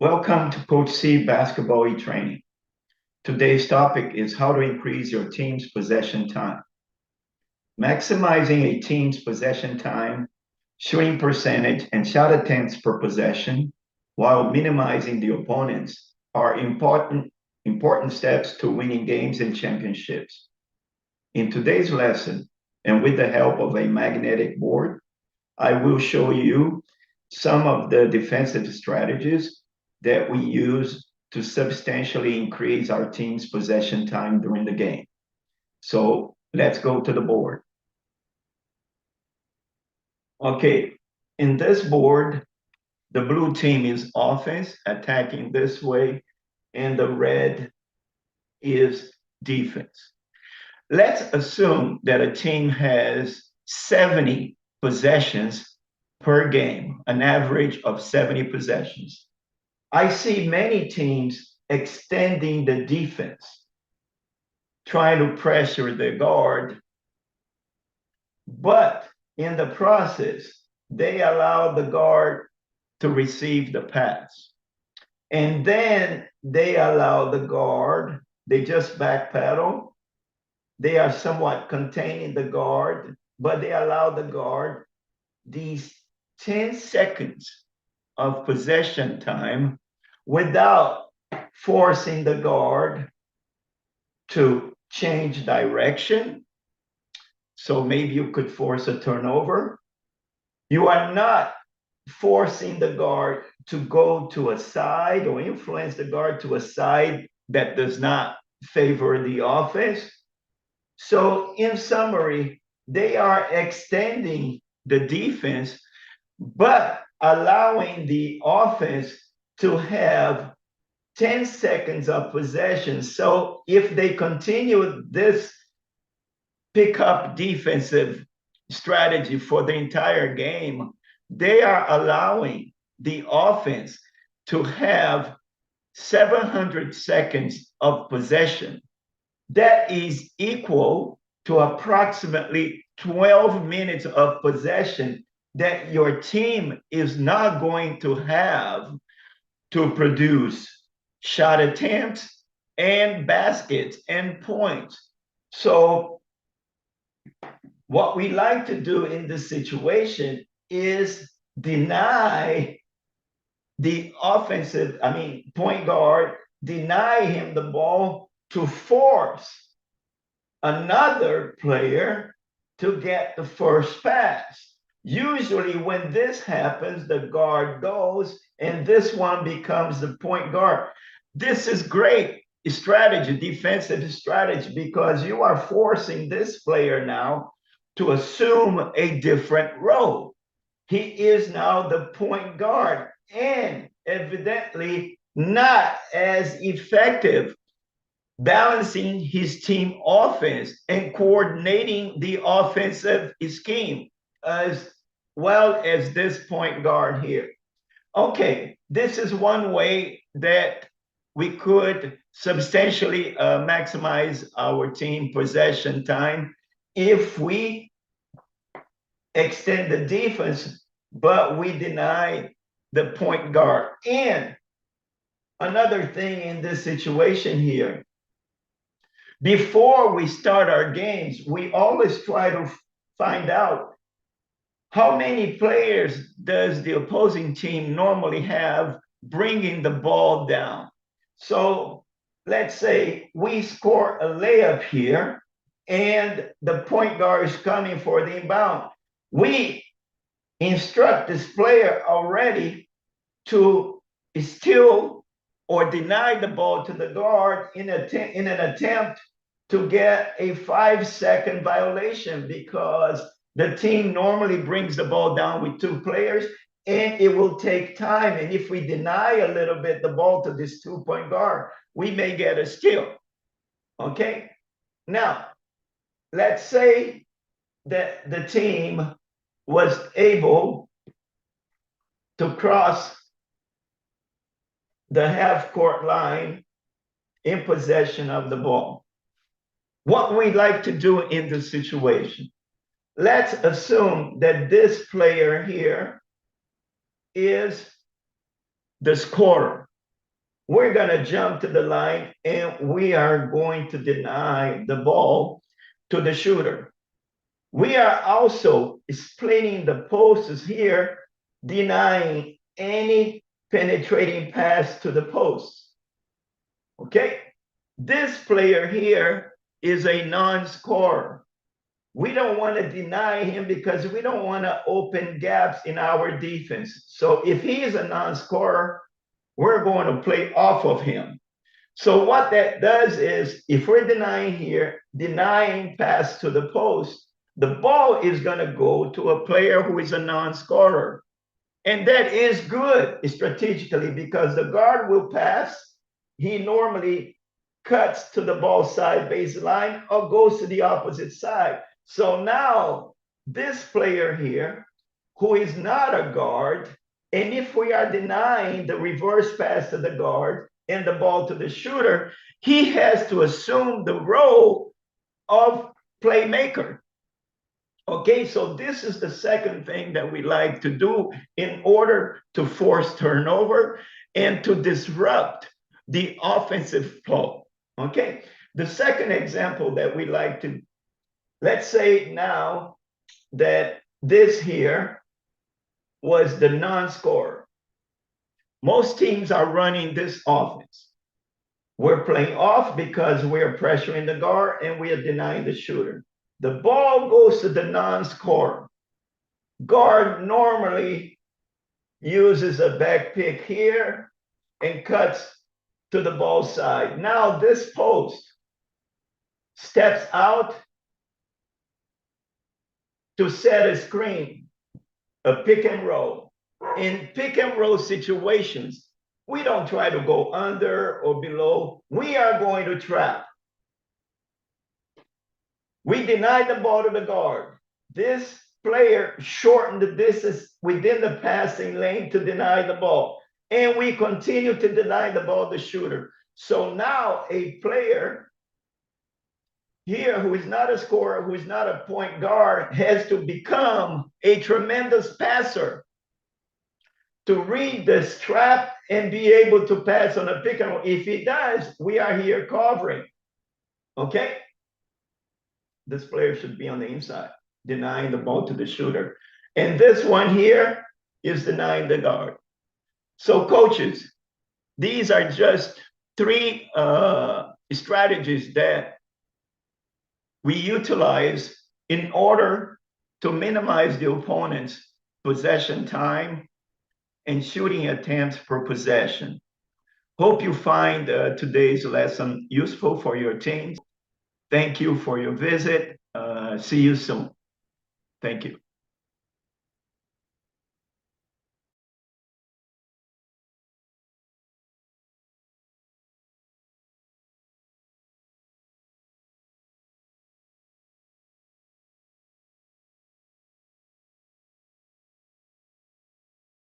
Welcome to Coach C Basketball E-Training. Today's topic is how to increase your team's possession time. Maximizing a team's possession time, shooting percentage, and shot attempts per possession while minimizing the opponents are important steps to winning games and championships. In today's lesson, and with the help of a magnetic board, I will show you some of the defensive strategies that we use to substantially increase our team's possession time during the game. So let's go to the board. Okay, in this board, the blue team is offense, attacking this way, and the red is defense. Let's assume that a team has 70 possessions per game, an average of 70 possessions. I see many teams extending the defense, trying to pressure the guard, but in the process, they allow the guard to receive the pass. And then they allow the guard, they just backpedal. They are somewhat containing the guard, but they allow the guard these 10 seconds of possession time without forcing the guard to change direction. So maybe you could force a turnover. You are not forcing the guard to go to a side or influence the guard to a side that does not favor the offense. So in summary, they are extending the defense, but allowing the offense to have 10 seconds of possession. So if they continue this pickup defensive strategy for the entire game, they are allowing the offense to have 700 seconds of possession. That is equal to approximately 12 minutes of possession that your team is not going to have to produce shot attempts and baskets and points. So what we like to do in this situation is deny the point guard, deny him the ball to force another player to get the first pass. Usually when this happens, the guard goes and this one becomes the point guard. This is great strategy, defensive strategy, because you are forcing this player now to assume a different role. He is now the point guard and evidently not as effective balancing his team offense and coordinating the offensive scheme as well as this point guard here. Okay, this is one way that we could substantially maximize our team possession time if we extend the defense, but we deny the point guard. And another thing in this situation here, before we start our games, we always try to find out how many players does the opposing team normally have bringing the ball down. So let's say we score a layup here and the point guard is coming for the inbound. We instruct this player already to steal or deny the ball to the guard in an attempt to get a 5-second violation, because the team normally brings the ball down with 2 players and it will take time. And if we deny a little bit the ball to this 2-point guard, we may get a steal. Okay? Now, let's say that the team was able to cross the half-court line in possession of the ball. What we like to do in this situation, let's assume that this player here is the scorer. we're going to jump to the line and we are going to deny the ball to the shooter. We are also splitting the posts here, denying any penetrating pass to the post. Okay? This player here is a non-scorer. We don't want to deny him because we don't want to open gaps in our defense. So if he is a non-scorer, we're going to play off of him. So what that does is, if we're denying here, denying pass to the post, the ball is going to go to a player who is a non-scorer. And that is good strategically because the guard will pass. He normally cuts to the ball side baseline or goes to the opposite side. So now this player here, who is not a guard, and if we are denying the reverse pass to the guard and the ball to the shooter, he has to assume the role of playmaker. Okay, so this is the second thing that we like to do in order to force turnover and to disrupt the offensive flow. Okay, the second example that we like to, let's say now that this here was the non-scorer. Most teams are running this offense. We're playing off because we're pressuring the guard and we are denying the shooter. The ball goes to the non-scorer. Guard normally uses a back pick here and cuts to the ball side. Now this post steps out to set a screen, a pick and roll. In pick and roll situations, we don't try to go under or below. We are going to trap. We deny the ball to the guard. This player shortened the distance within the passing lane to deny the ball. And we continue to deny the ball to the shooter. So now a player here who is not a scorer, who is not a point guard, has to become a tremendous passer to read this trap and be able to pass on a pick and roll. If he does, we are here covering. Okay? This player should be on the inside, denying the ball to the shooter. And this one here is denying the guard. So coaches, these are just three strategies that we utilize in order to minimize the opponent's possession time and shooting attempts per possession. Hope you find today's lesson useful for your teams. Thank you for your visit. See you soon. Thank you.